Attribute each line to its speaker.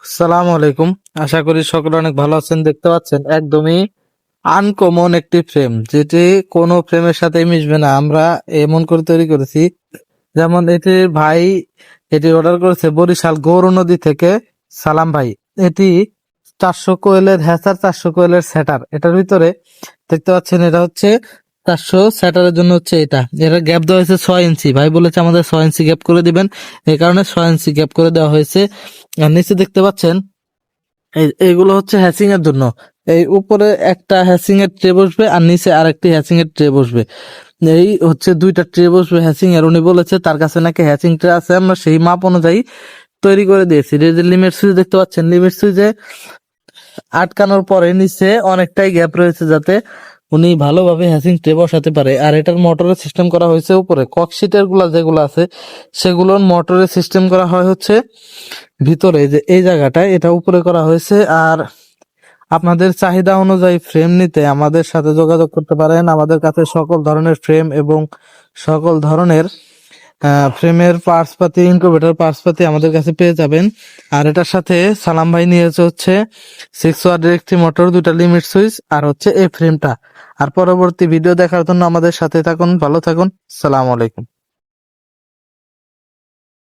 Speaker 1: আসসালামু আলাইকুম। আশা করি সকলে অনেক ভালো আছেন। দেখতে পাচ্ছেন একদমই আনকমন একটি ফ্রেম, যেটি কোনো ফ্রেমের সাথে মিশবে না। আমরা এমন করে তৈরি করেছি, যেমন এটি অর্ডার করেছে বরিশাল গৌর নদী থেকে সালাম ভাই। এটি 400 কোয়েলের হ্যাচার, 400 কোয়েলের সেটার। এটার ভিতরে দেখতে পাচ্ছেন এটা হচ্ছে 400 সেটারের জন্য হচ্ছে এটা গ্যাপ দেওয়া হয়েছে 6 ইঞ্চি। ভাই বলেছে আমাদের 6 ইঞ্চি গ্যাপ করে দিবেন, এই কারণে 6 ইঞ্চি গ্যাপ করে দেওয়া হয়েছে। আর নিচে দেখতে পাচ্ছেন এইগুলো হচ্ছে হ্যাচিং এর জন্য। এই উপরে একটা হ্যাচিং এর ট্রে বসবে আর নিচে আরেকটি হ্যাচিং এর ট্রে বসবে। এই হচ্ছে দুইটা ট্রে বসবে হ্যাচিং এর। উনি বলেছে তার কাছে নাকি হ্যাচিং ট্রে আছে, আমরা সেই মাপ অনুযায়ী তৈরি করে দিয়েছি। এই যে লিমিট সুইচ দেখতে পাচ্ছেন, লিমিট সুইচে আটকানোর পরে নিচে অনেকটাই গ্যাপ রয়েছে, যাতে উনি ভালোভাবে হ্যাচিং ট্রে বসাতে পারে। আর এটার মোটরের সিস্টেম করা হয়েছে উপরে। ককশিটের গুলা যেগুলো আছে সেগুলোর মোটরের সিস্টেম করা হয় হচ্ছে ভিতরে, যে এই জায়গাটায় এটা উপরে করা হয়েছে। আর আপনাদের চাহিদা অনুযায়ী ফ্রেম নিতে আমাদের সাথে যোগাযোগ করতে পারেন। আমাদের কাছে সকল ধরনের ফ্রেম এবং সকল ধরনের ফ্রেমের পার্টস পাতি, ইনকিউবেটর পার্টস পাতি আমাদের কাছে পেয়ে যাবেন। আর এটার সাথে সালাম ভাই নিয়েছে হচ্ছে 6 ওয়াট ডিরেক্টরি মোটর, 2টা লিমিট সুইচ, আর হচ্ছে এই ফ্রেমটা। আর পরবর্তী ভিডিও দেখার জন্য আমাদের সাথে থাকুন। ভালো থাকুন। আসসালামু আলাইকুম।